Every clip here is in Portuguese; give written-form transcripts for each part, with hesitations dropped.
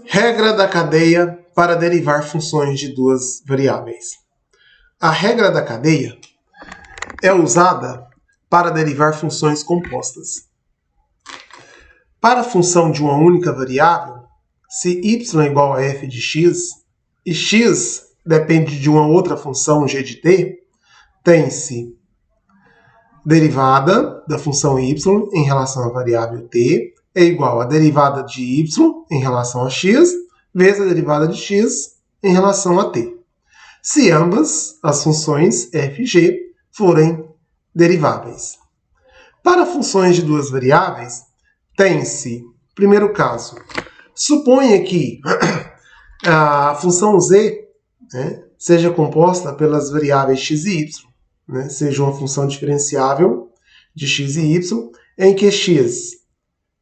Regra da cadeia para derivar funções de duas variáveis. A regra da cadeia é usada para derivar funções compostas. Para a função de uma única variável, se y é igual a f de x e x depende de uma outra função g de t, tem-se derivada da função y em relação à variável t é igual a derivada de y em relação a x vezes a derivada de x em relação a t, se ambas as funções f e g forem deriváveis. Para funções de duas variáveis, tem-se, primeiro caso, suponha que a função z seja composta pelas variáveis x e y, seja uma função diferenciável de x e y, em que x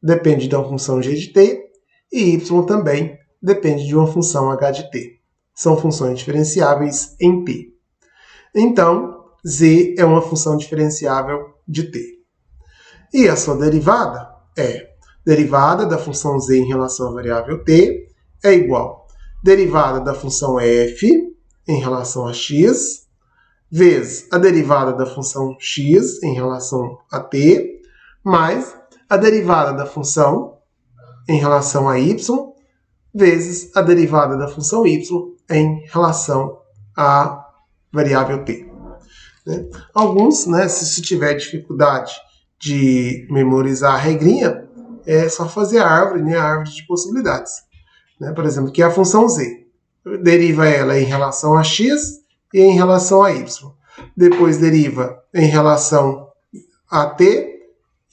depende da função g de t e y também depende de uma função h de t. São funções diferenciáveis em t. Então, z é uma função diferenciável de t. E a sua derivada é derivada da função z em relação à variável t é igual a derivada da função f em relação a x vezes a derivada da função x em relação a t mais a derivada da função em relação a y vezes a derivada da função y em relação à variável t. Alguns, se tiver dificuldade de memorizar a regrinha, é só fazer a árvore de possibilidades. Por exemplo, que é a função z. Deriva ela em relação a x e em relação a y. Depois deriva em relação a t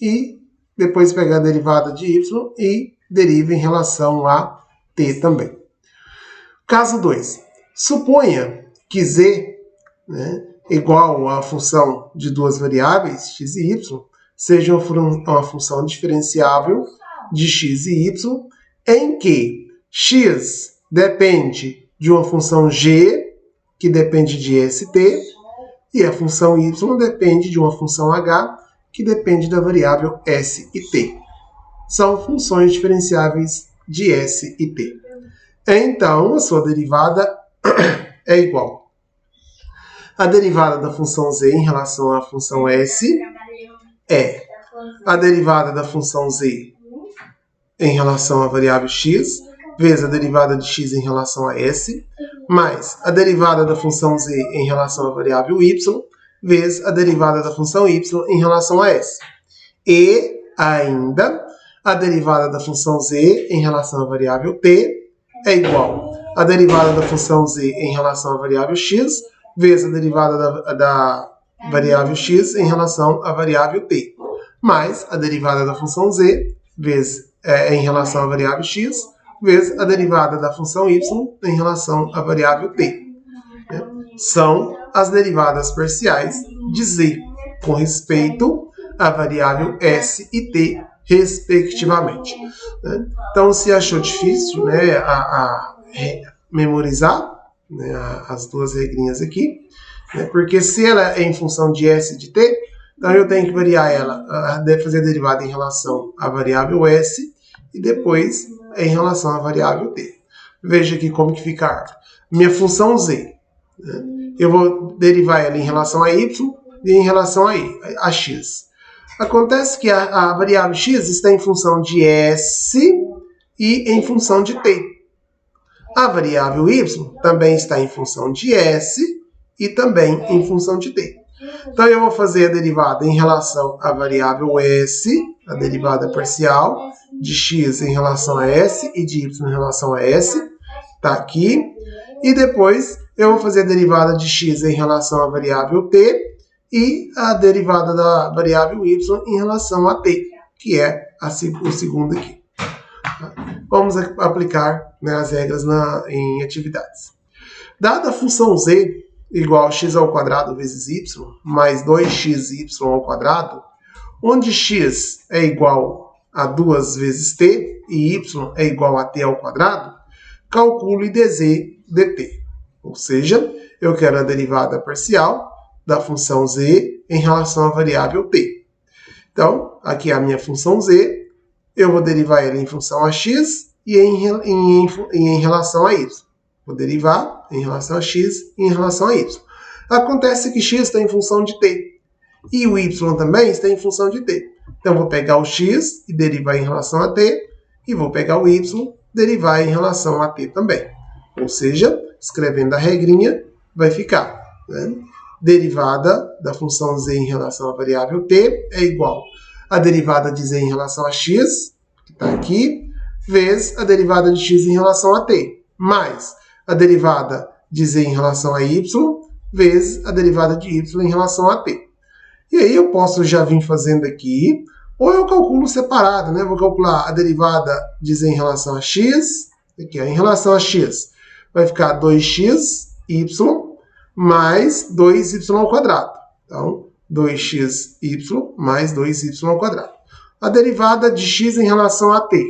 e depois pega a derivada de y e deriva em relação a t também. Caso 2. Suponha que z igual à função de duas variáveis, x e y, seja uma função diferenciável de x e y, em que x depende de uma função g, que depende de st, e a função y depende de uma função h, que depende da variável s e t. São funções diferenciáveis de s e t. Então, a sua derivada é igual a derivada da função z em relação à função s é a derivada da função z em relação à variável x vezes a derivada de x em relação a s, mais a derivada da função z em relação à variável y vezes a derivada da função y em relação a s. E ainda a derivada da função z em relação à variável t é igual a derivada da função z em relação à variável x vezes a derivada da variável x em relação à variável t, mais a derivada da função z vezes, em relação à variável x vezes a derivada da função y em relação à variável t. São as derivadas parciais de z com respeito à variável s e t, respectivamente. Então, se achou difícil memorizar as duas regrinhas aqui, porque se ela é em função de s e de t, então eu tenho que variar ela, fazer a derivada em relação à variável s e depois em relação à variável t. Veja aqui como que fica a árvore. Minha função z, eu vou derivar ela em relação a y e em relação a x. Acontece que a variável x está em função de s e em função de t. A variável y também está em função de s e também em função de t. Então, eu vou fazer a derivada em relação à variável s, a derivada parcial, de x em relação a s e de y em relação a s. Está aqui. E depois, eu vou fazer a derivada de x em relação à variável t e a derivada da variável y em relação a t, que é o segundo aqui. Vamos aplicar as regras em atividades. Dada a função z igual a x ao quadrado vezes y, mais 2xy ao quadrado, onde x é igual a 2 vezes t e y é igual a t ao quadrado, calcule dz dt. Ou seja, eu quero a derivada parcial da função z em relação à variável t. Então, aqui é a minha função z, eu vou derivar ela em função a x e em relação a y. Vou derivar em relação a x e em relação a y. Acontece que x está em função de t. E o y também está em função de t. Então, vou pegar o x e derivar em relação a t. E vou pegar o y e derivar em relação a t também. Ou seja, escrevendo a regrinha, vai ficar, né? Derivada da função z em relação à variável t é igual a derivada de z em relação a x, que está aqui, vezes a derivada de x em relação a t, mais a derivada de z em relação a y, vezes a derivada de y em relação a t. E aí eu posso já vir fazendo aqui, ou eu calculo separado, né? Vou calcular a derivada de z em relação a x, aqui, ó, em relação a x, vai ficar 2xy mais 2y ao quadrado. Então, 2xy mais 2y ao quadrado. A derivada de x em relação a t.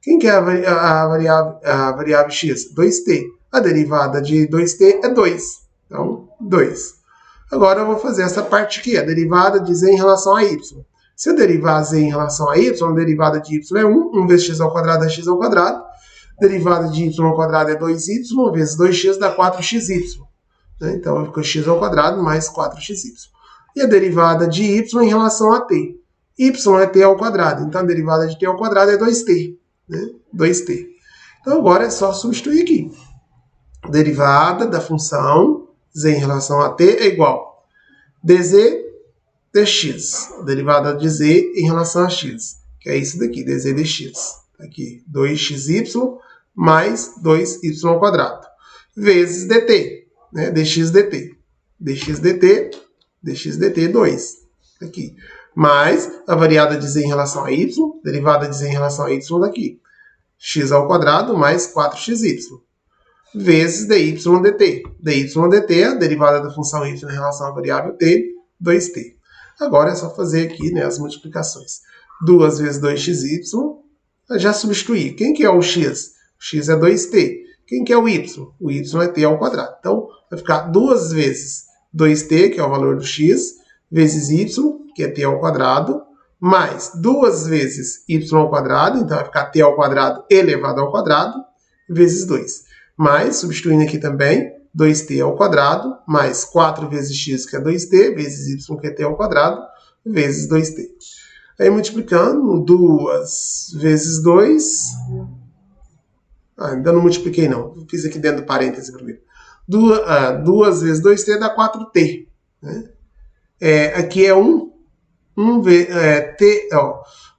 Quem que é a variável x? 2t. A derivada de 2t é 2. Então, 2. Agora eu vou fazer essa parte aqui, a derivada de z em relação a y. Se eu derivar z em relação a y, a derivada de y é 1. 1 vezes x ao quadrado é x ao quadrado. Derivada de y ao quadrado é 2y, vezes 2x dá 4xy. Então, ficou x ao quadrado mais 4xy. E a derivada de y em relação a t. Y é t ao quadrado, então a derivada de t ao quadrado é 2t. Né? 2t. Então, agora é só substituir aqui. Derivada da função z em relação a t é igual a dz dx. Derivada de z em relação a x, que é isso daqui, dz dx. Aqui, 2xy mais 2y ao quadrado, vezes dt, né? dx dt. dx dt, dx dt 2. Aqui. Mais a variada de z em relação a y, derivada de z em relação a y daqui. X ao quadrado mais 4xy, vezes dy dt. dy dt, a derivada da função y em relação à variável t, 2t. Agora é só fazer aqui, né, as multiplicações. 2 vezes 2xy, já substituir. Quem que é o x? O x é 2t. Quem que é o y? O y é t ao quadrado. Então, vai ficar 2 vezes 2t, que é o valor do x, vezes y, que é t ao quadrado, mais 2 vezes y ao quadrado, então vai ficar t ao quadrado elevado ao quadrado, vezes 2. Mais, substituindo aqui também, 2t ao quadrado, mais 4 vezes x, que é 2t, vezes y, que é t ao quadrado, vezes 2t. Aí, multiplicando, 2 vezes 2... ainda não multipliquei, não. Fiz aqui dentro do parêntese primeiro. 2 vezes 2t dá 4t. Né? Aqui é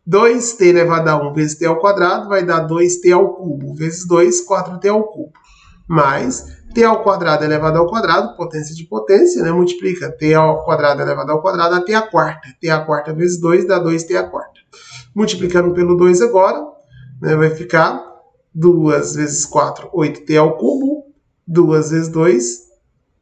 2t elevado a 1 vezes t ao quadrado vai dar 2t ao cubo, vezes 2, 4t ao cubo. Mais t ao quadrado elevado ao quadrado, potência de potência, né? Multiplica t ao quadrado elevado ao quadrado a t à quarta. T à quarta vezes 2 dá 2t à quarta. Multiplicando pelo 2 agora, né, vai ficar 2 vezes 4, 8t ao cubo. 2 vezes 2,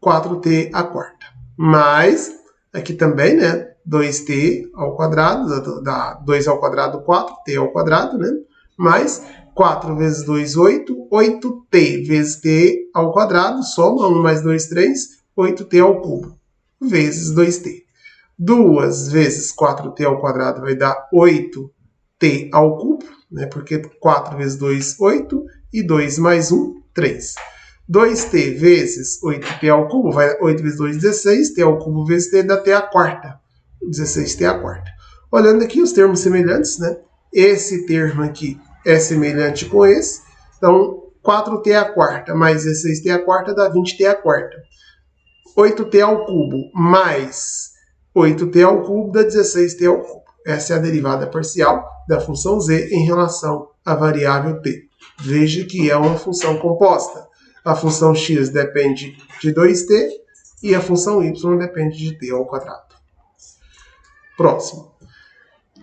4t à quarta. Mais, aqui também, né? 2t ao quadrado, dá 2 ao quadrado, 4t ao quadrado, né? Mais 4 vezes 2, 8, 8t vezes t ao quadrado, soma 1 mais 2, 3, 8t ao cubo, vezes 2t. 2 vezes 4t ao quadrado vai dar 8t ao cubo, né? Porque 4 vezes 2, 8, e 2 mais 1, 3. 2t vezes 8t ao cubo, vai 8 vezes 2, 16, t ao cubo vezes t dá t à quarta, 16t à quarta. Olhando aqui os termos semelhantes, né? Esse termo aqui é semelhante com esse, então 4t à quarta mais 16t à quarta dá 20t à quarta. 8t ao cubo mais 8t ao cubo dá 16t ao cubo. Essa é a derivada parcial da função z em relação à variável t. Veja que é uma função composta. A função x depende de 2t e a função y depende de t ao quadrado. Próximo.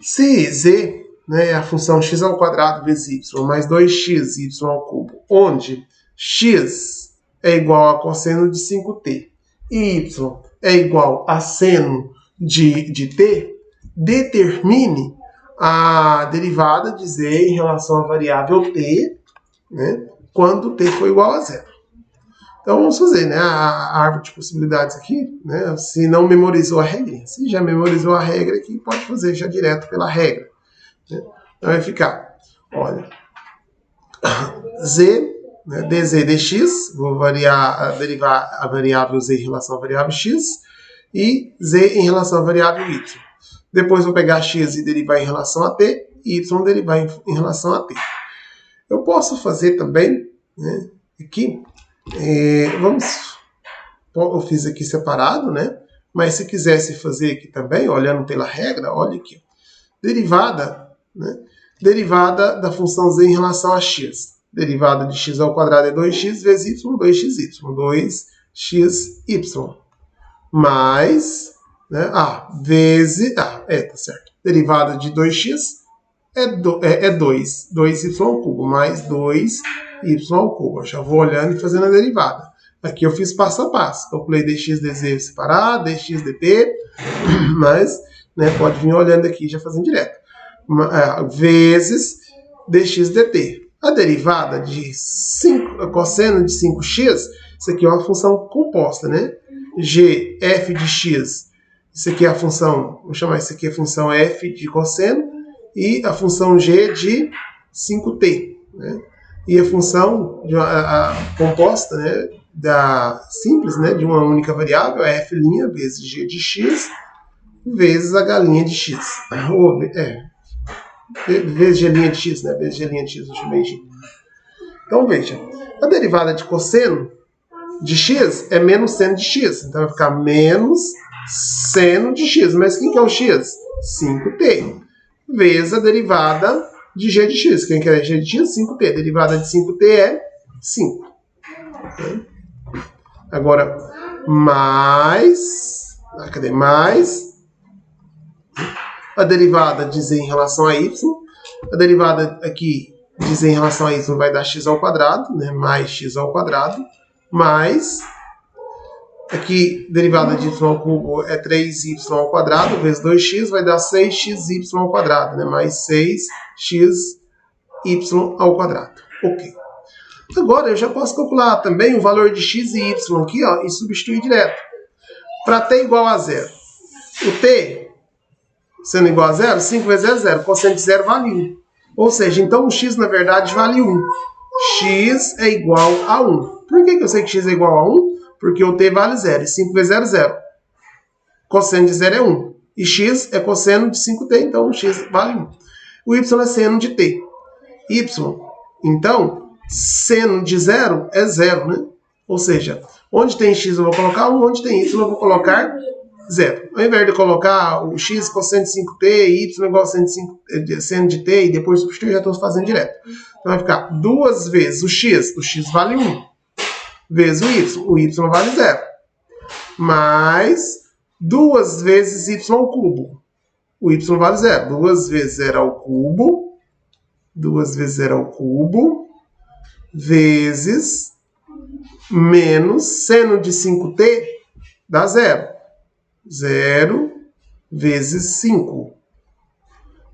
Se z, né, é a função x ao quadrado vezes y mais 2xy ao cubo, onde x é igual a cosseno de 5t e y é igual a seno de t, determine a derivada de z em relação à variável t, né, quando t for igual a zero. Então, vamos fazer, né, a árvore de possibilidades aqui, né, se não memorizou a regra. Se já memorizou a regra aqui, pode fazer já direto pela regra. Né? Então, vai ficar, olha, z, né, dz dx, vou derivar a variável z em relação à variável x, e z em relação à variável y. Depois vou pegar x e derivar em relação a t, e y derivar em relação a t. Eu posso fazer também, né, aqui, eu fiz aqui separado, né? Mas se quisesse fazer aqui também, olhando pela regra, olha aqui. Derivada, né? Derivada da função z em relação a x. Derivada de x ao quadrado é 2x vezes y, 2xy. 2xy. Mais, né? Vezes... tá certo. Derivada de 2x é 2. 2y ao cubo, mais 2y ao cubo. Eu já vou olhando e fazendo a derivada. Aqui eu fiz passo a passo. Calculei dx, dz separado, dx, dt, mas, né, pode vir olhando aqui e já fazendo direto. Vezes dx, dt. A derivada de cosseno de 5x, isso aqui é uma função composta, né? G, f de x, isso aqui é a função, vou chamar isso aqui a função f de cosseno, e a função g de 5t, né? E a função composta, né, simples, né, de uma única variável, é f' vezes g de x, vezes a galinha de x. Vezes g' de x, né, vezes g' de x, eu chamei de. Então, veja, a derivada de cosseno de x é menos seno de x. Então, vai ficar menos seno de x. Mas quem que é o x? 5t. Vezes a derivada de g de x. Quem que é g de x? 5t. A derivada de 5t é 5. Agora, mais... cadê? Mais a derivada de z em relação a y. A derivada aqui de z em relação a y vai dar x ao quadrado, né? Mais x ao quadrado. Mais... aqui, derivada de y ao cubo é 3y ao quadrado, vezes 2x, vai dar 6xy ao quadrado, né? Mais 6xy ao quadrado. Ok. Agora, eu já posso calcular também o valor de x e y aqui, ó, e substituir direto. Para t igual a 0. O t, sendo igual a 0, 5 vezes 0 é 0. Cosseno de 0 vale 1. Ou seja, então o x, na verdade, vale 1. X é igual a 1. Por que eu sei que x é igual a 1? Porque o t vale 0. E 5 vezes 0 é 0. Cosseno de 0 é 1. E x é cosseno de 5t, então o x vale 1. O y é seno de t. Y, então, seno de 0 é 0, né? Ou seja, onde tem x eu vou colocar 1, onde tem y eu vou colocar 0. Ao invés de colocar o x cosseno de 5t, y igual a seno de t, e depois substituir, já estou fazendo direto. Então vai ficar 2 vezes o x vale 1, vezes o y vale 0. Mais 2 vezes y ao cubo. O y vale 0. 2 vezes 0 ao cubo. 2 vezes 0 ao cubo. Vezes menos seno de 5t dá 0. 0 vezes 5.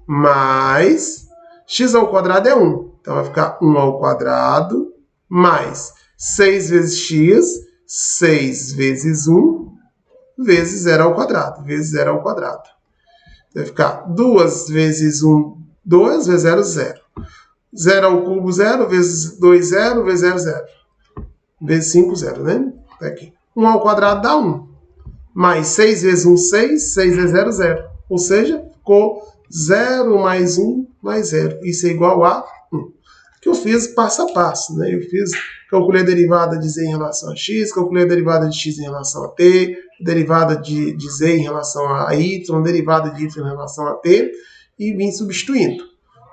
Mais x ao quadrado é 1. Então vai ficar 1 ao quadrado mais 6 vezes x, 6 vezes 1, vezes 0 ao quadrado. Vezes 0 ao quadrado. Vai ficar 2 vezes 1, 2, vezes 0, 0. 0 ao cubo, 0, vezes 2, 0, vezes 0, 0. Vezes 5, 0, né? Tá aqui. 1 ao quadrado dá 1. Mais 6 vezes 1, 6. 6 vezes 0, 0. Ou seja, ficou 0 mais 1 mais 0. Isso é igual a 1. Que eu fiz passo a passo, né? Calculei a derivada de z em relação a x, calculei a derivada de x em relação a t, derivada de z em relação a y, derivada de y em relação a t, e vim substituindo.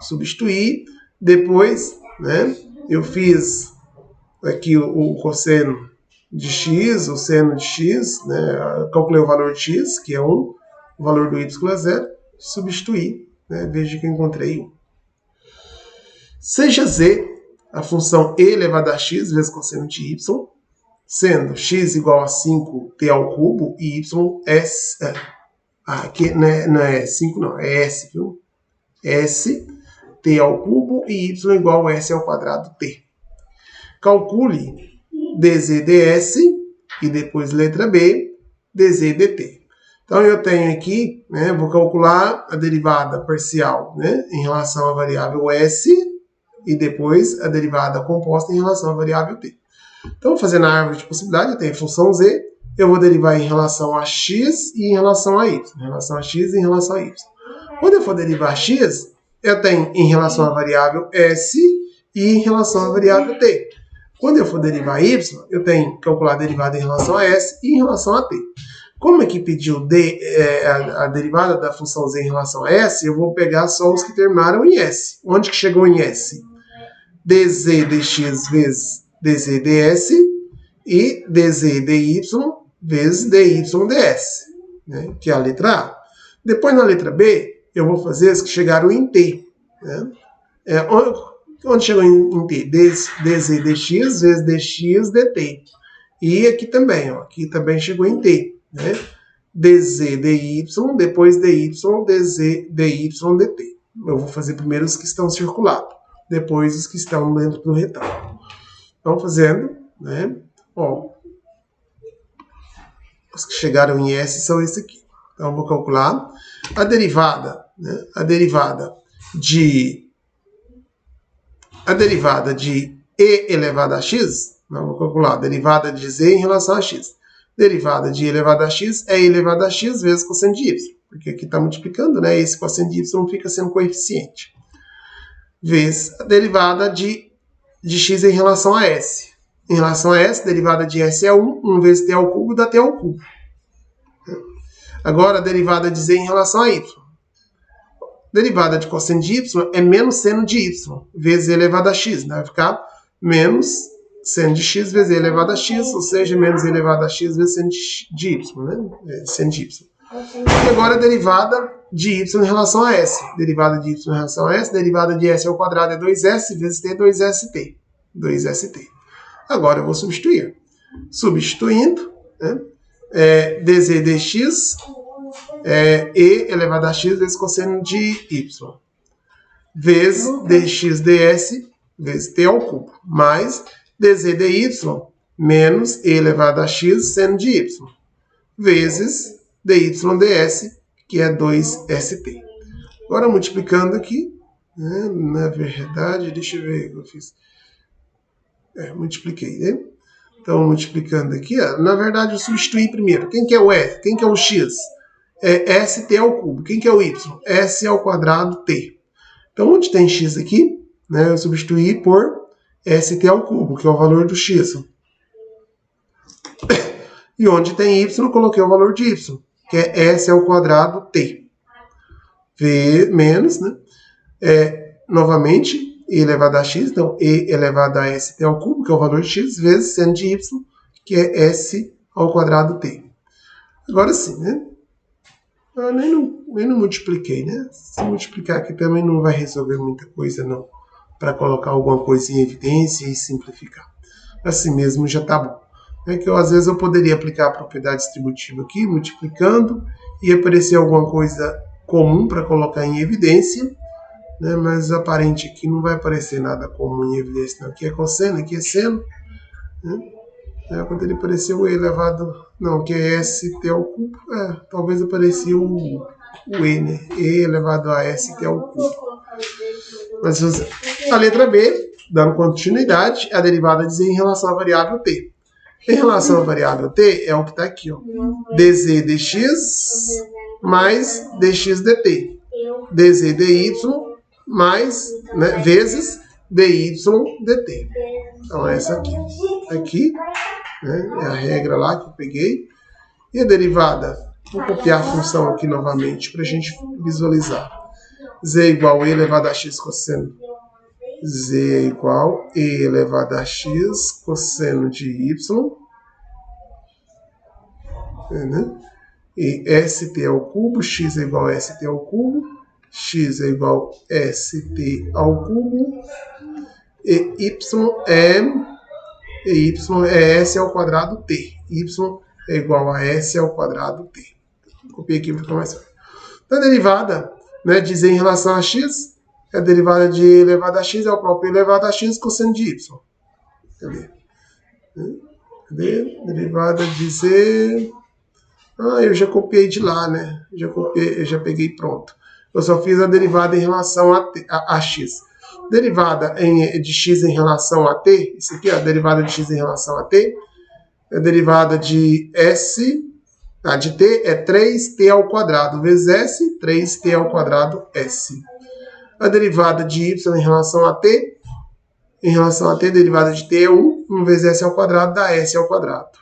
Substituir, depois, né, eu fiz aqui o cosseno de x, o seno de x, né, calculei o valor de x, que é 1, o valor do y é 0, substituir, né, veja que eu encontrei 1. Seja z a função e elevada a x vezes cosseno de y, sendo x igual a 5t ao cubo e y é... aqui não é 5 não, é s, viu? S, t ao cubo e y igual a s ao quadrado t. Calcule dz ds e depois letra b, dz dt. Então eu tenho aqui, né, vou calcular a derivada parcial, né, em relação à variável s, e depois a derivada composta em relação à variável t. Então, fazendo a árvore de possibilidade, eu tenho a função z, eu vou derivar em relação a x e em relação a y. Em relação a x e em relação a y. Quando eu for derivar x, eu tenho em relação à variável s e em relação à variável t. Quando eu for derivar y, eu tenho que calcular a derivada em relação a s e em relação a t. Como aqui pediu a derivada da função z em relação a s, eu vou pegar só os que terminaram em s. Onde que chegou em s? dz dx vezes dz ds e dz dy vezes dy ds, né? Que é a letra A. Depois, na letra B, eu vou fazer as que chegaram em t. Né? Onde chegou em t? dz dx vezes dx dt. E aqui também, ó, aqui também chegou em t. Né? dz dy, depois dy, dz dy dt. Eu vou fazer primeiro os que estão circulados, depois os que estão dentro do retângulo. Então, fazendo, né? Ó, os que chegaram em S são esses aqui. Então, eu vou calcular a derivada, né? A derivada de e elevado a x, não, vou calcular a derivada de z em relação a x. Derivada de e elevado a x é e elevado a x vezes cosseno de y, porque aqui está multiplicando, né? Esse cosseno de y fica sendo coeficiente. Vezes a derivada de x em relação a s. Em relação a s, derivada de s é 1, 1 vezes t ao cubo dá t ao cubo. Agora, a derivada de z em relação a y. Derivada de cosseno de y é menos seno de y, vezes e elevado a x. Né? Vai ficar menos seno de x vezes e elevado a x, ou seja, menos e elevado a x vezes seno de y. Né? Seno de y. E agora, a derivada de y em relação a s. Derivada de y em relação a s, derivada de s ao quadrado é 2s vezes t, 2st. 2st. Agora eu vou substituir. Substituindo, né? dz dx e elevado a x vezes cosseno de y. Vezes dx ds vezes t ao cubo. Mais dz dy menos e elevado a x seno de y. Vezes dy ds, que é 2st. Agora multiplicando aqui, né? Na verdade, deixa eu ver o que eu fiz. Multipliquei, né? Então, multiplicando aqui, ó, na verdade, eu substituí primeiro. Quem que é o S? Quem que é o X? É ST ao cubo. Quem que é o Y? S ao quadrado T. Então, onde tem X aqui, né, eu substituí por ST ao cubo, que é o valor do X. E onde tem Y, eu coloquei o valor de Y, que é S ao quadrado T. V menos, né? Novamente, e elevado a x, então e elevado a st ao cubo, que é o valor de x, vezes seno de y, que é s ao quadrado t. Agora sim, né? Eu nem não multipliquei, né? Se multiplicar aqui também não vai resolver muita coisa, não. Para colocar alguma coisa em evidência e simplificar. Assim mesmo já tá bom. É que às vezes eu poderia aplicar a propriedade distributiva aqui, multiplicando, e aparecer alguma coisa comum para colocar em evidência, né? Mas aparente aqui não vai aparecer nada comum em evidência, não. Aqui é cosseno, aqui é seno, né? Poderia aparecer o e elevado, não, que é st ao cubo, talvez aparecia o e, né? E elevado a st ao cubo. Mas a letra B, dando continuidade, a derivada de z em relação à variável t. Em relação à variável t, é o que está aqui, ó. dz dx mais dx dt. dz dy mais, né, vezes dy dt. Então, essa aqui. Aqui, né, é a regra lá que eu peguei. E a derivada, vou copiar a função aqui novamente para a gente visualizar. Z igual a e elevado a x cosseno. Z é igual a e elevado a x cosseno de y. Né? E st ao cubo, x é igual a st ao cubo. X é igual a st ao cubo. E y é s ao quadrado t. Y é igual a s ao quadrado t. Copiei aqui para ficar mais fácil. Então, a derivada, né, de z em relação a x, a derivada de e elevado a x é o próprio e elevado a x cosseno de y. Cadê? Derivada de z... eu já copiei de lá, né? Eu já peguei pronto. Eu só fiz a derivada em relação a x. derivada de x em relação a t, isso aqui, ó, derivada de x em relação a t, a derivada de s, de t é 3t ao quadrado vezes s, 3t ao quadrado s. A derivada de y em relação a t, a derivada de t é 1 vezes s ao quadrado dá s ao quadrado.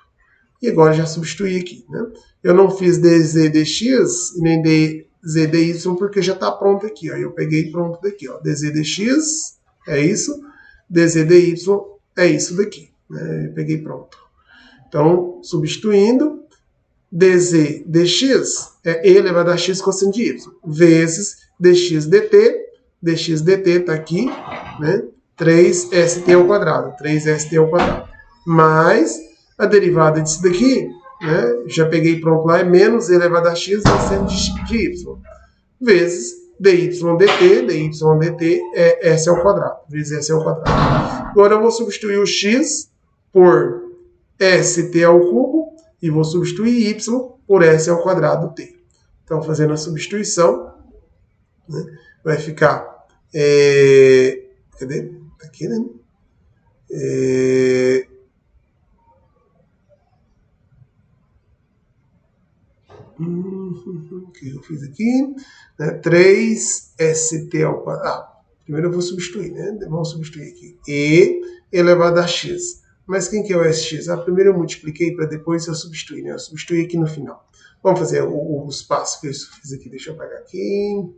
E agora já substituí aqui, né? Eu não fiz dz dx e nem dz dy porque já está pronto aqui, ó. Eu peguei pronto daqui, ó. Dz dx é isso, dz dy é isso daqui, né? Eu peguei pronto. Então, substituindo, dz dx é e elevado a x cosseno de y, vezes dx dt, dx dt está aqui, né? 3st ao quadrado, 3st ao quadrado, mais a derivada disso daqui, né? Já peguei pronto lá, é menos e elevado a x cosseno de y, vezes dy dt é s ao quadrado, vezes s ao quadrado. Agora eu vou substituir o x por st ao cubo e vou substituir y por s ao quadrado t. Então, fazendo a substituição, né, vai ficar... cadê? Tá aqui, né? O que eu fiz aqui? Né, 3st ao quadrado. Primeiro eu vou substituir, né? Vamos substituir aqui. E elevado a x. Mas quem que é o sx? Primeiro eu multipliquei para depois eu substituir, né? Eu substituí aqui no final. Vamos fazer os passos que eu fiz aqui. Deixa eu apagar aqui.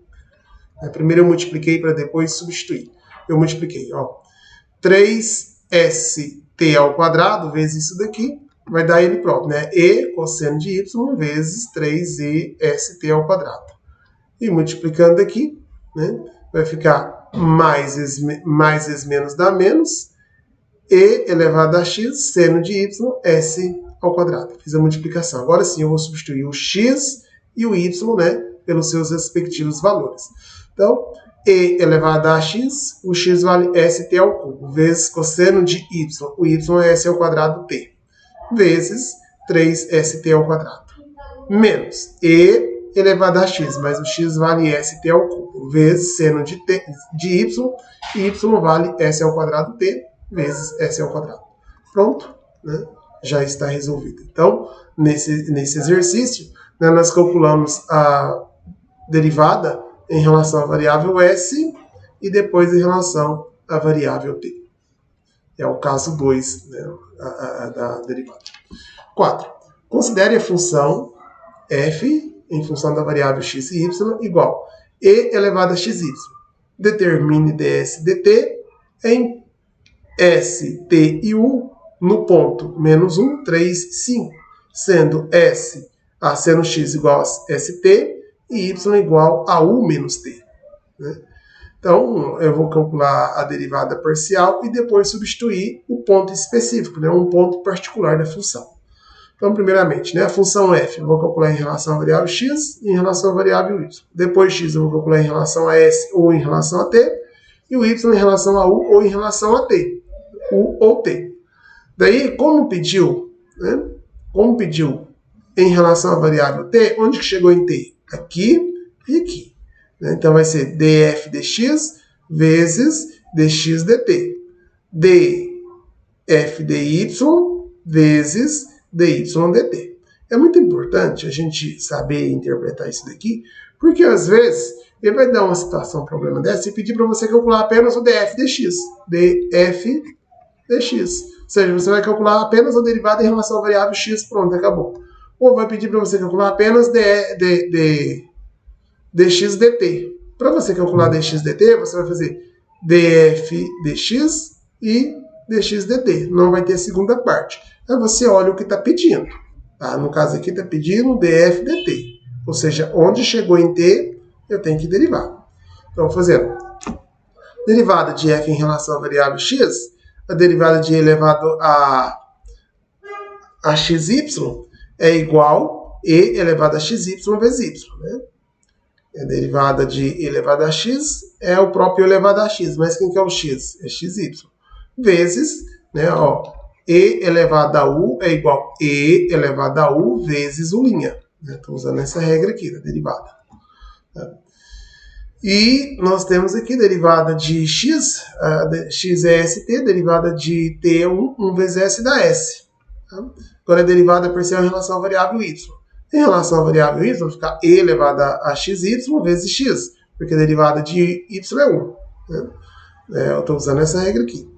Primeiro eu multipliquei para depois substituir. Eu multipliquei, ó. 3st ao quadrado vezes isso daqui vai dar ele próprio, né? E cosseno de y vezes 3est ao quadrado. E multiplicando aqui, né? Vai ficar mais esse menos dá menos. E elevado a x, seno de y, s ao quadrado. Fiz a multiplicação. Agora sim eu vou substituir o x e o y, né, pelos seus respectivos valores. Então, e elevado a x, o x vale st ao cubo, vezes cosseno de y, o y é s ao quadrado t, vezes 3st ao quadrado, menos e elevado a x, mas o x vale st ao cubo, vezes seno de y, e y vale s ao quadrado t, vezes s ao quadrado. Pronto, né? Já está resolvido. Então, nesse exercício, né, nós calculamos a derivada em relação à variável s e depois em relação à variável t. É o caso 2, né, da derivada. 4. Considere a função f em função da variável x e y igual e elevado a xy. Determine ds dt em s, t e u no ponto menos 1, 3, 5, sendo s, seno x igual a st e y igual a u menos t. Né? Então, eu vou calcular a derivada parcial e depois substituir o ponto específico, né? Um ponto particular da função. Então, primeiramente, né, a função f eu vou calcular em relação à variável x e em relação à variável y. Depois x eu vou calcular em relação a s ou em relação a t, e o y em relação a u ou em relação a t, u ou t. Daí, como pediu, né, em relação à variável t, onde que chegou em t? Aqui e aqui. Né? Então, vai ser df dx vezes dx dt. df dy vezes dy dt. É muito importante a gente saber interpretar isso daqui, porque às vezes ele vai dar uma situação, um problema dessa, e pedir para você calcular apenas o df dx. df dx. Ou seja, você vai calcular apenas a derivada em relação à variável x, pronto, acabou. Ou vai pedir para você calcular apenas dx dt. Para você calcular dx dt, você vai fazer df dx e dx dt. Não vai ter a segunda parte. Aí você olha o que está pedindo. Tá? No caso aqui está pedindo df dt. Ou seja, onde chegou em t, eu tenho que derivar. Então, fazendo derivada de f em relação à variável x, a derivada de e elevado a xy é igual a e elevado a xy vezes y. Né? A derivada de e elevado a x é o próprio elevado a x, mas quem que é o x? É xy. Vezes, né, ó, e elevado a u é igual a e elevado a u vezes u'. Estou usando essa regra aqui da derivada. Tá? E nós temos aqui derivada de x, x é st, derivada de t é 1 vezes s da s. Tá? Agora a derivada parcial em relação à variável y. Em relação à variável y, vai ficar e elevado a xy vezes x, porque a derivada de y é 1. Né? Eu estou usando essa regra aqui.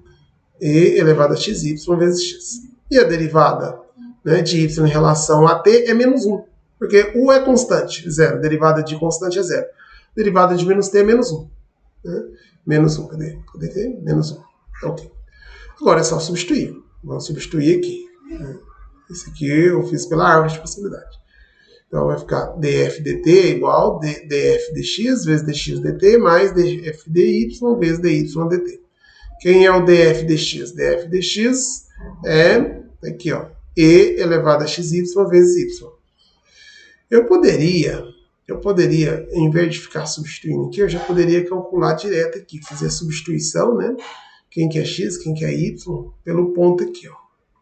E elevado a xy vezes x. E a derivada, né, de y em relação a t é menos 1, porque u é constante, 0. Derivada de constante é 0. Derivada de menos t é menos 1. Né? Menos 1, cadê t? Menos 1. Ok. Agora é só substituir. Vamos substituir aqui. Né? Esse aqui eu fiz pela árvore de possibilidade. Então vai ficar df dt igual df dx vezes dx dt mais df dy vezes dy dt. Quem é o df dx? Df dx é aqui, ó, e elevado a xy vezes y. Eu poderia, em vez de ficar substituindo aqui, eu já poderia calcular direto aqui, fazer a substituição, né? Quem que é x, quem que é y, pelo ponto aqui, ó.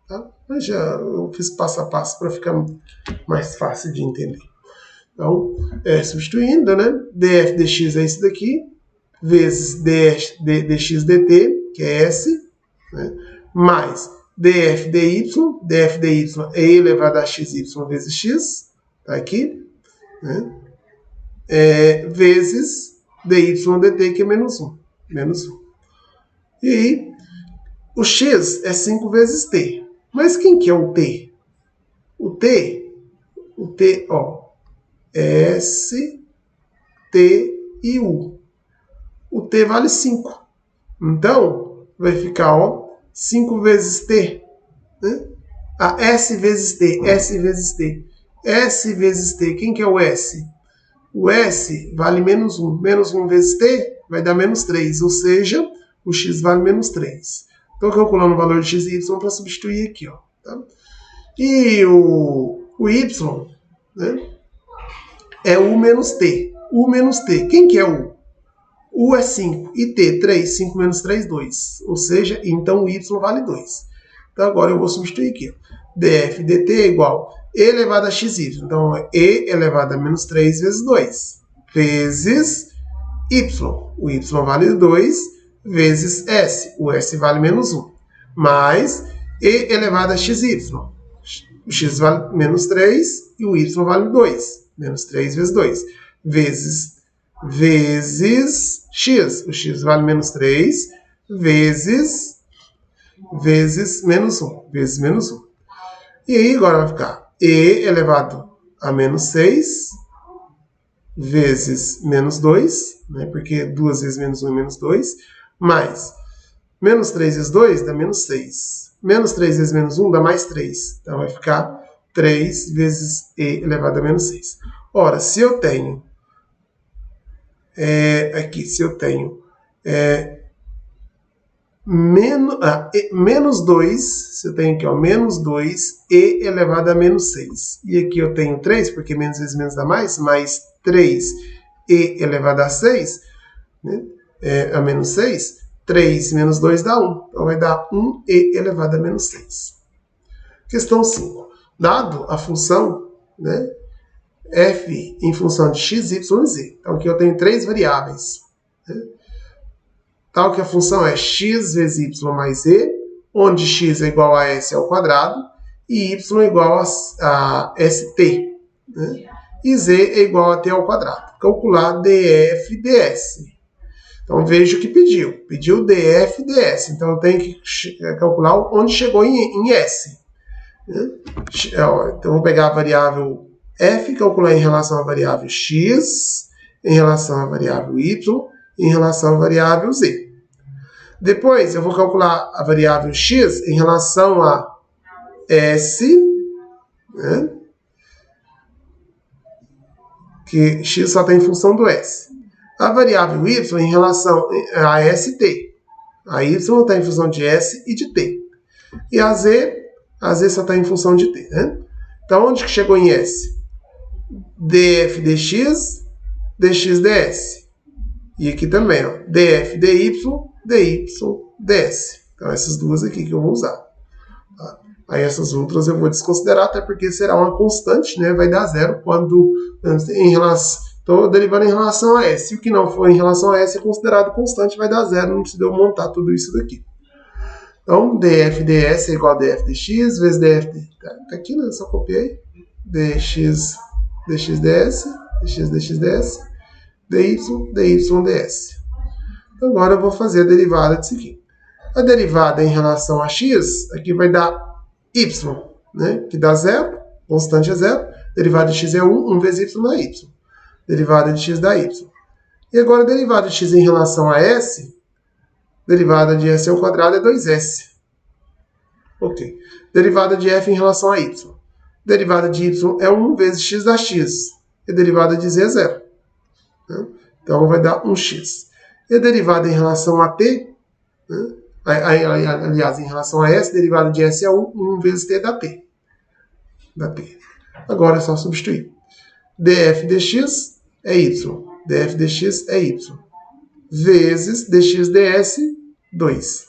Tá? Mas já eu fiz passo a passo para ficar mais fácil de entender. Então, substituindo, né? df dx é isso daqui, vezes dx dt, que é s, né? Mais df dy é elevado a xy vezes x, tá aqui, né? Vezes dy dt, que é menos 1. Menos 1. E o x é 5 vezes t. Mas quem que é o t? O t, ó, S, T e U. O t vale 5. Então, vai ficar, ó, 5 vezes t. Né? S vezes t, S vezes t. S vezes t, quem que é o S? O S vale menos 1. Menos 1 vezes t vai dar menos 3, ou seja, o x vale menos 3. Estou calculando o valor de x e y para substituir aqui, ó. Tá? E o y, né, é u menos t. U menos t. Quem que é u? U é 5 e t, 3. 5 menos 3, 2. Ou seja, então o y vale 2. Então agora eu vou substituir aqui. df dt é igual e elevado a xy. Então é e elevado a menos 3 vezes 2. Vezes y. O y vale 2. Vezes s, o s vale menos 1, mais e elevado a xy. O x vale menos 3 e o y vale 2. Menos 3 vezes 2. Vezes x. O x vale menos 3 vezes menos 1. Vezes menos 1. E aí agora vai ficar e elevado a menos 6 vezes menos 2, né, porque 2 vezes menos 1 é menos 2, mais menos 3 vezes 2 dá menos 6. Menos 3 vezes menos 1 dá mais 3. Então vai ficar 3 vezes e elevado a menos 6. Ora, se eu tenho menos 2, se eu tenho aqui, ó, menos 2 e elevado a menos 6. E aqui eu tenho 3, porque menos vezes menos dá mais 3 e elevado a 6, né? A menos 6, 3 menos 2 dá 1. Então vai dar 1e elevado a menos 6. Questão 5. Dado a função, né, f em função de x, y e z. Então aqui eu tenho 3 variáveis. Né? Tal que a função é x vezes y mais z, onde x é igual a s ao quadrado e y é igual a st. Né? E z é igual a t ao quadrado. Calcular df ds. Então, veja o que pediu. Pediu df ds. Então, eu tenho que calcular onde chegou em s. Então, vou pegar a variável f, calcular em relação à variável x, em relação à variável y, em relação à variável z. Depois, eu vou calcular a variável x em relação a s, né? Que x só tem função do s. A variável y em relação a st. A y está em função de s e de t. E a z só está em função de t. Né? Então, onde que chegou em s? df dx, dx ds. E aqui também, ó, df dy, dy ds. Então, essas duas aqui que eu vou usar. Tá? Aí essas outras eu vou desconsiderar, até porque será uma constante, né? Vai dar zero quando Estou derivando em relação a S. E o que não for em relação a S é considerado constante, vai dar zero, não precisa eu montar tudo isso daqui. Então, df ds é igual a df dx vezes df... Tá aqui, né? Só copiei. dx ds, dx ds, dy ds. Então, agora eu vou fazer a derivada disso aqui. A derivada em relação a x, aqui vai dar y, né? Que dá zero, constante é zero. Derivada de x é 1, 1 vezes y dá y. Derivada de x dá y. E agora a derivada de x em relação a s, derivada de s ao quadrado é 2s. Ok. Derivada de f em relação a y. Derivada de y é 1 vezes x dá x. E a derivada de z é 0. Né? Então vai dar 1x. E a derivada em relação a t, né? Aliás, em relação a s, derivada de s é 1, 1 vezes t dá p. Agora é só substituir. df dx é y. df dx é y. Vezes dx ds, 2.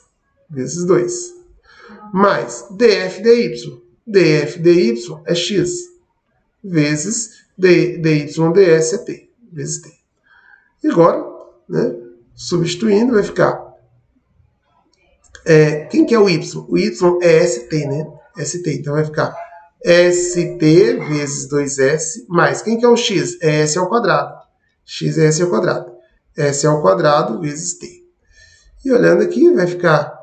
Vezes 2. Mais df dy. df dy é x. Vezes dy ds é t. Vezes t. E agora, né, substituindo, vai ficar... quem que é o y? O y é st, né? st. Então vai ficar st vezes 2s mais... Quem que é o x? É s ao quadrado. X é s ao quadrado. S ao quadrado vezes t. E olhando aqui, vai ficar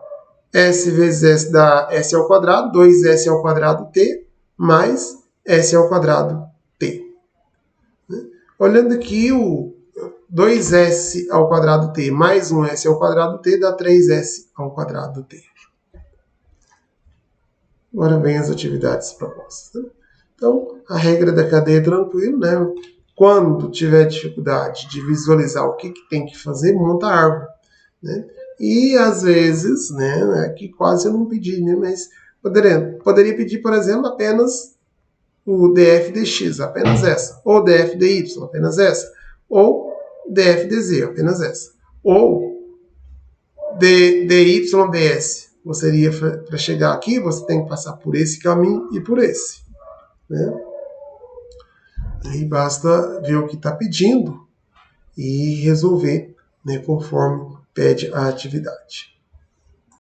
s vezes s dá s ao quadrado, 2s ao quadrado t, mais s ao quadrado t. Olhando aqui, o 2s ao quadrado t mais 1s ao quadrado t dá 3s ao quadrado t. Agora vem as atividades propostas. Né? Então, a regra da cadeia é tranquilo, né? Quando tiver dificuldade de visualizar o que tem que fazer, monta a árvore. Né? E, às vezes, né, aqui quase eu não pedi, né, mas poderia pedir, por exemplo, apenas o df dx, apenas essa. Ou df dy, apenas essa. Ou df dz, apenas essa. Ou dy ds. Você iria, para chegar aqui, você tem que passar por esse caminho e por esse. Né? Aí basta ver o que está pedindo e resolver, né, conforme pede a atividade.